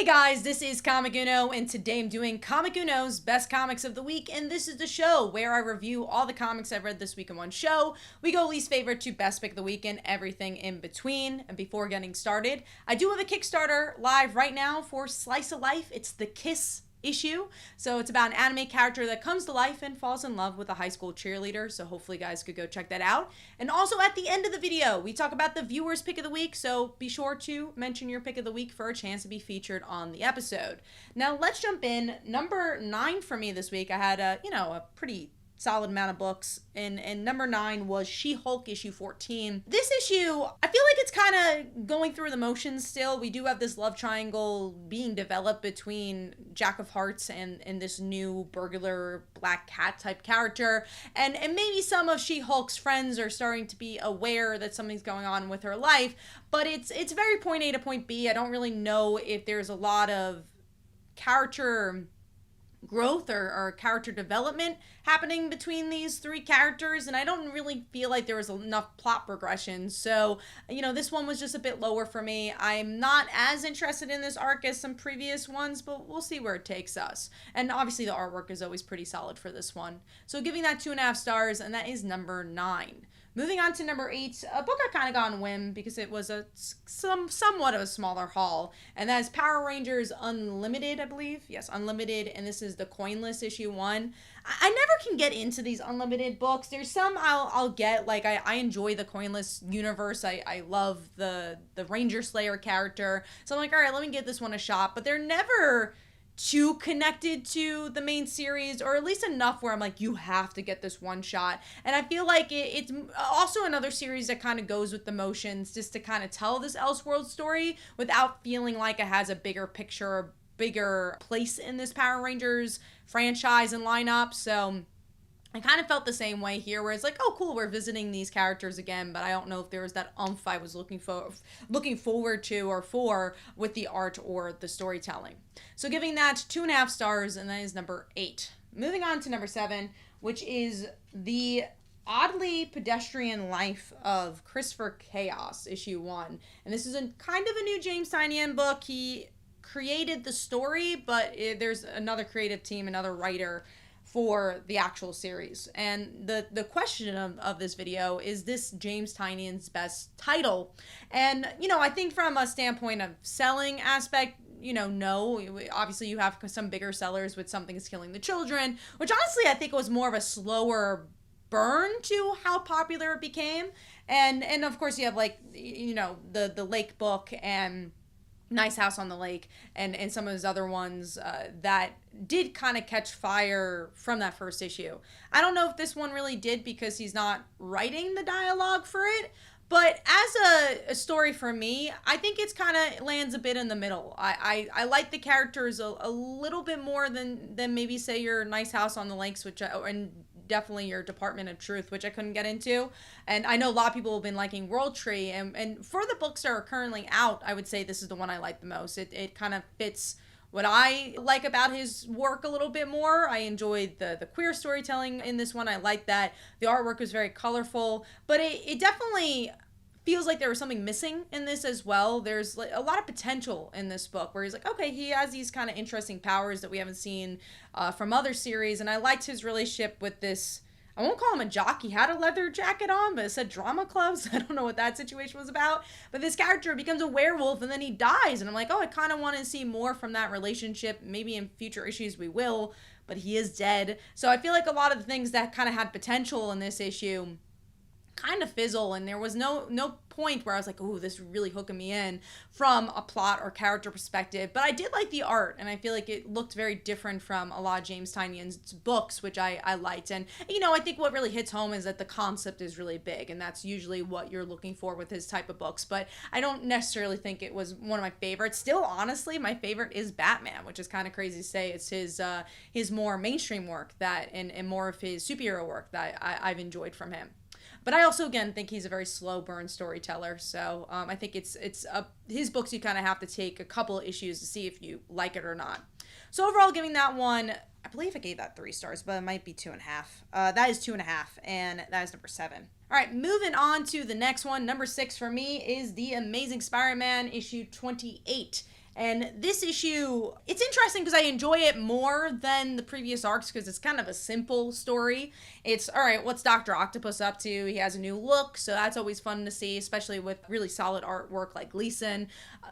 Guys, this is Comic Uno, and today I'm doing Comic Uno's Best Comics of the Week, and this is the show where I review all the comics I've read this week in one show. We go least favorite to best pick of the week and everything in between. And before getting started, I do have a Kickstarter live right now for Slice of Life. It's the Kiss issue. So it's about an anime character that comes to life and falls in love with a high school cheerleader. So hopefully you guys could go check that out. And also at the end of the video, we talk about the viewer's pick of the week. So be sure to mention your pick of the week for a chance to be featured on the episode. Now let's jump in. Number 9 for me this week. I had a pretty solid amount of books, and number 9 was She-Hulk issue 14. This issue, I feel like it's kind of going through the motions still. We do have this love triangle being developed between Jack of Hearts and this new burglar black cat type character, and maybe some of She-Hulk's friends are starting to be aware that something's going on with her life, but it's very point A to point B. I don't really know if there's a lot of character growth or character development happening between these three characters, and I don't really feel like there was enough plot progression. So, this one was just a bit lower for me. I'm not as interested in this arc as some previous ones, but we'll see where it takes us. And obviously the artwork is always pretty solid for this one. So giving that 2.5 stars, and that is number 9. Moving on to number 8, a book I kind of got on whim because it was somewhat of a smaller haul, and that is Power Rangers Unlimited, I believe. Yes, Unlimited, and this is the Coinless issue 1. I never can get into these Unlimited books. There's some I'll get, like I enjoy the Coinless universe. I love the Ranger Slayer character, so I'm like, all right, let me give this one a shot, but they're never too connected to the main series, or at least enough where I'm like, you have to get this one shot. And I feel like it's also another series that kind of goes with the motions just to kind of tell this Elseworld story without feeling like it has a bigger picture, bigger place in this Power Rangers franchise and lineup. So I kind of felt the same way here, where it's like, oh, cool, we're visiting these characters again, but I don't know if there was that oomph I was looking forward to or for with the art or the storytelling. So giving that 2.5 stars, and that is number 8. Moving on to number 7, which is the oddly pedestrian life of Christopher Chaos, issue 1. And this is a kind of a new James Tynion book. He created the story, but there's another creative team, another writer for the actual series. And the question of this video is this James Tynion's best title? And, I think from a standpoint of selling aspect, no. Obviously you have some bigger sellers with Something's Killing the Children, which honestly I think was more of a slower burn to how popular it became. And of course you have the Lake book and Nice House on the Lake and some of his other ones that did kind of catch fire from that first issue. I don't know if this one really did because he's not writing the dialogue for it, but as a story for me, I think it's kind of lands a bit in the middle. I like the characters a little bit more than maybe say your Nice House on the Lakes, and definitely your Department of Truth, which I couldn't get into. And I know a lot of people have been liking World Tree, and for the books that are currently out, I would say this is the one I like the most. It kind of fits what I like about his work a little bit more. I enjoyed the queer storytelling in this one. I like that the artwork was very colorful, but it definitely feels like there was something missing in this as well. There's a lot of potential in this book where he's like, okay, he has these kind of interesting powers that we haven't seen from other series. And I liked his relationship with this, I won't call him a jock. He had a leather jacket on, but it said drama clubs. I don't know what that situation was about. But this character becomes a werewolf and then he dies. And I'm like, oh, I kind of want to see more from that relationship. Maybe in future issues we will, but he is dead. So I feel like a lot of the things that kind of had potential in this issue kind of fizzle, and there was no point where I was like, oh, this is really hooking me in from a plot or character perspective. But I did like the art, and I feel like it looked very different from a lot of James Tynion's books, which I liked. And I think what really hits home is that the concept is really big, and that's usually what you're looking for with his type of books. But I don't necessarily think it was one of my favorites. Still, honestly, my favorite is Batman, which is kind of crazy to say. It's his more mainstream work and more of his superhero work that I've enjoyed from him. But I also, again, think he's a very slow burn storyteller. So I think it's his books, you kind of have to take a couple of issues to see if you like it or not. So overall, giving that one, I believe I gave that 3 stars, but it might be 2.5. That is 2.5, and that is number 7. All right, moving on to the next one. Number 6 for me is The Amazing Spider-Man issue 28. And this issue, it's interesting because I enjoy it more than the previous arcs because it's kind of a simple story. It's, all right, what's Dr. Octopus up to? He has a new look, so that's always fun to see, especially with really solid artwork like Gleason.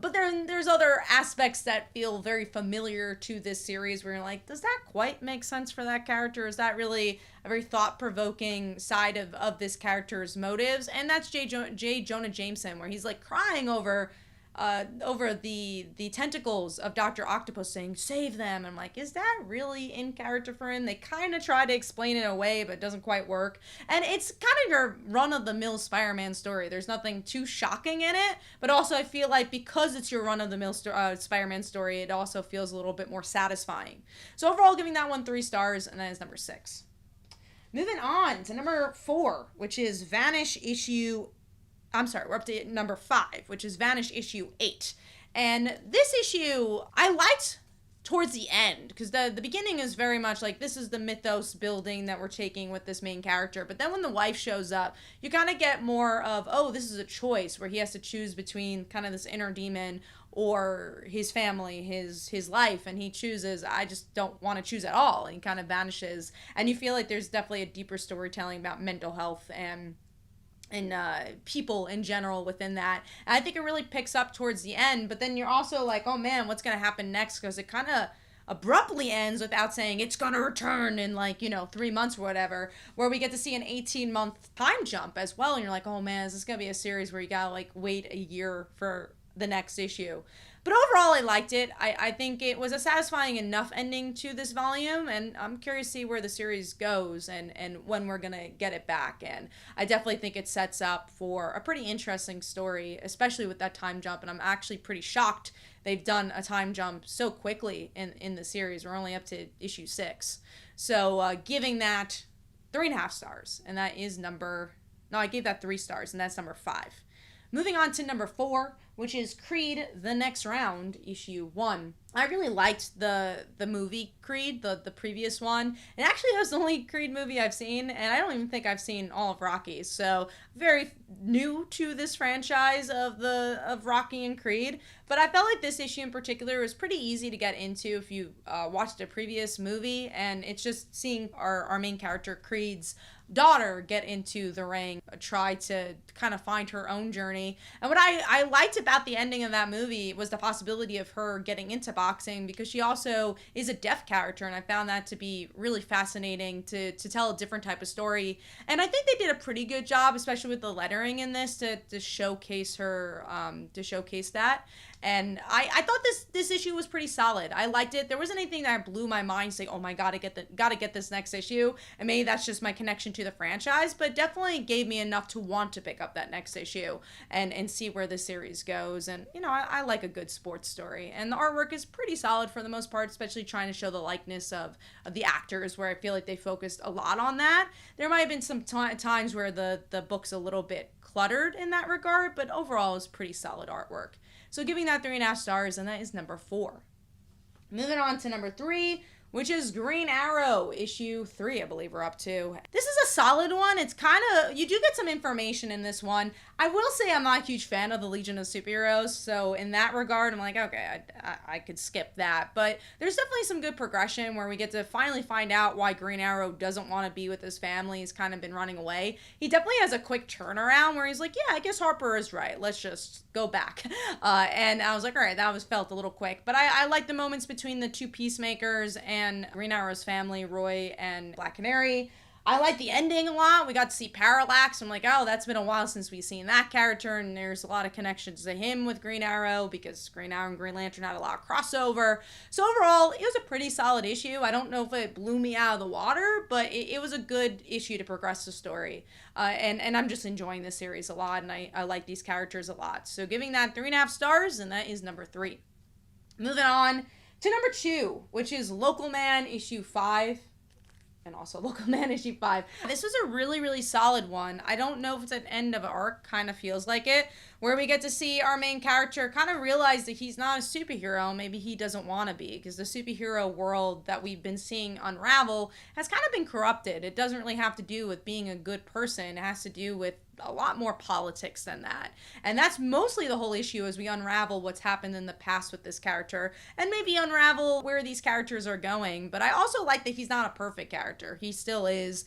But then there's other aspects that feel very familiar to this series where you're like, does that quite make sense for that character? Is that really a very thought-provoking side of this character's motives? And that's J. Jonah Jameson, where he's like crying over the tentacles of Dr. Octopus saying, save them. I'm like, is that really in character for him? They kind of try to explain it away, but it doesn't quite work. And it's kind of your run-of-the-mill Spider-Man story. There's nothing too shocking in it, but also I feel like because it's your run-of-the-mill Spider-Man story, it also feels a little bit more satisfying. So overall, giving that one 3 stars, and that is number 6. Moving on to number 4, which is Vanish we're up to number 5, which is Vanish issue 8. And this issue, I liked towards the end, because the beginning is very much like, this is the mythos building that we're taking with this main character. But then when the wife shows up, you kind of get more of, oh, this is a choice, where he has to choose between kind of this inner demon or his family, his life, and he chooses, I just don't want to choose at all, and he kind of vanishes. And you feel like there's definitely a deeper storytelling about mental health and people in general within that. And I think it really picks up towards the end, but then you're also like, oh man, what's going to happen next? Because it kind of abruptly ends without saying it's going to return in 3 months or whatever, where we get to see an 18-month time jump as well. And you're like, oh man, is this going to be a series where you got to wait a year for the next issue? But overall, I liked it. I think it was a satisfying enough ending to this volume, and I'm curious to see where the series goes and when we're going to get it back. And I definitely think it sets up for a pretty interesting story, especially with that time jump. And I'm actually pretty shocked they've done a time jump so quickly in the series. We're only up to issue 6. So giving that 3.5 stars, and that is I gave that 3 stars, and that's number 5. Moving on to number 4, which is Creed: The Next Round, issue 1. I really liked the movie Creed, the previous one. And actually, that was the only Creed movie I've seen, and I don't even think I've seen all of Rocky's. So very new to this franchise of Rocky and Creed. But I felt like this issue in particular was pretty easy to get into if you watched a previous movie, and it's just seeing our main character Creed's daughter get into the ring, try to kind of find her own journey. And what I liked about the ending of that movie was the possibility of her getting into boxing, because she also is a deaf character, and I found that to be really fascinating to tell a different type of story. And I think they did a pretty good job, especially with the lettering in this, to showcase her, to showcase that. And I thought this issue was pretty solid. I liked it. There wasn't anything that blew my mind saying, oh my god, gotta get this next issue. And maybe that's just my connection to the franchise, but definitely gave me enough to want to pick up that next issue and see where the series goes. And I like a good sports story, and the artwork is pretty solid for the most part, especially trying to show the likeness of the actors, where I feel like they focused a lot on that. There might have been some times where the book's a little bit cluttered in that regard, but overall it's pretty solid artwork. So giving that 3.5 stars, and that is number 4. Moving on to number 3, which is Green Arrow, issue 3, I believe we're up to. This is a solid one. It's kind of, you do get some information in this one. I will say I'm not a huge fan of the Legion of Superheroes, so in that regard, I'm like, okay, I could skip that. But there's definitely some good progression where we get to finally find out why Green Arrow doesn't want to be with his family. He's kind of been running away. He definitely has a quick turnaround where he's like, yeah, I guess Harper is right. Let's just go back. And I was like, all right, that felt a little quick. But I like the moments between the two Peacemakers and Green Arrow's family, Roy and Black Canary. I like the ending a lot. We got to see Parallax. I'm like, oh, that's been a while since we've seen that character, and there's a lot of connections to him with Green Arrow, because Green Arrow and Green Lantern had a lot of crossover. So overall, it was a pretty solid issue. I don't know if it blew me out of the water, but it was a good issue to progress the story. And I'm just enjoying this series a lot, and I like these characters a lot. So giving that 3.5 stars, and that is number 3. Moving on to number 2, which is Local Man, issue 5. And also Local Man issue 5. This was a really, really solid one. I don't know if it's an end of an arc, kind of feels like it, where we get to see our main character kind of realize that he's not a superhero. Maybe he doesn't want to be, because the superhero world that we've been seeing unravel has kind of been corrupted. It doesn't really have to do with being a good person. It has to do with a lot more politics than that. And that's mostly the whole issue as we unravel what's happened in the past with this character and maybe unravel where these characters are going. But I also like that he's not a perfect character. He still is.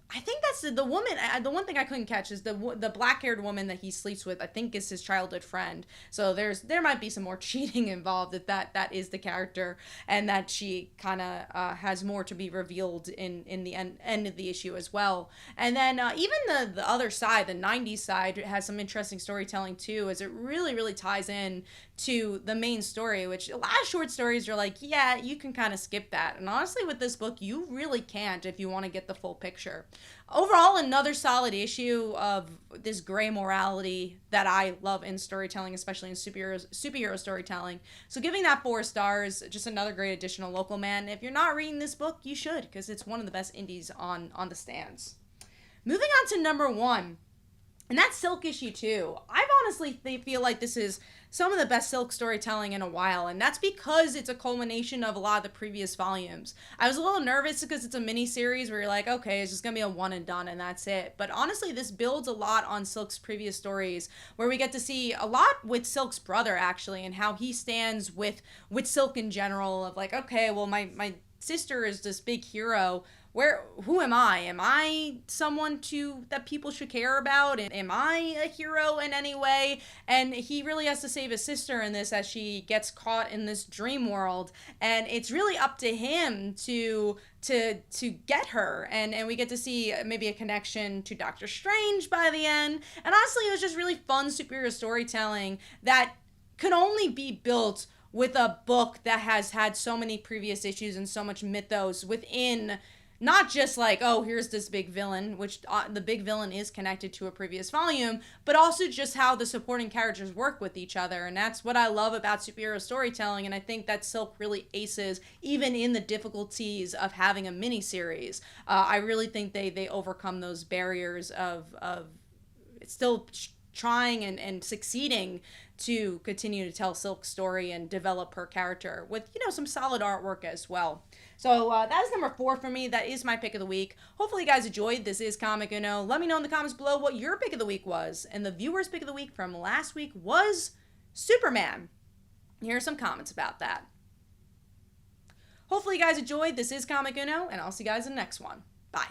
I think that's the woman. The one thing I couldn't catch is the black-haired woman that he sleeps with. I think is his childhood friend. So there might be some more cheating involved if that is the character, and that she kind of has more to be revealed in the end of the issue as well. And then even the other side, the '90s side, has some interesting storytelling too, as it really ties in to the main story, which a lot of short stories are like, yeah, you can kind of skip that. And honestly, with this book, you really can't if you want to get the full picture. Overall, another solid issue of this gray morality that I love in storytelling, especially in superhero storytelling. So giving that 4 stars, just another great additional local man. If you're not reading this book, you should, because it's one of the best indies on the stands. Moving on to number 1. And that's Silk issue 2. I've honestly feel like this is some of the best Silk storytelling in a while, and that's because it's a culmination of a lot of the previous volumes. I was a little nervous because it's a mini series where you're like, okay, it's just gonna be a one and done and that's it. But honestly, this builds a lot on Silk's previous stories, where we get to see a lot with Silk's brother actually, and how he stands with Silk in general, of like, okay, well my sister is this big hero. Who am I? Am I someone that people should care about? Am I a hero in any way? And he really has to save his sister in this as she gets caught in this dream world. And it's really up to him to get her. And we get to see maybe a connection to Doctor Strange by the end. And honestly, it was just really fun superhero storytelling that could only be built with a book that has had so many previous issues and so much mythos within. Not just like, oh, here's this big villain, which the big villain is connected to a previous volume, but also just how the supporting characters work with each other. And that's what I love about superhero storytelling. And I think that Silk really aces, even in the difficulties of having a miniseries. I really think they overcome those barriers of still trying and succeeding to continue to tell Silk's story and develop her character with, some solid artwork as well. So that is number 4 for me. That is my pick of the week. Hopefully you guys enjoyed. This is Comic Uno. Let me know in the comments below what your pick of the week was. And the viewer's pick of the week from last week was Superman. Here are some comments about that. Hopefully you guys enjoyed. This is Comic Uno, and I'll see you guys in the next one. Bye.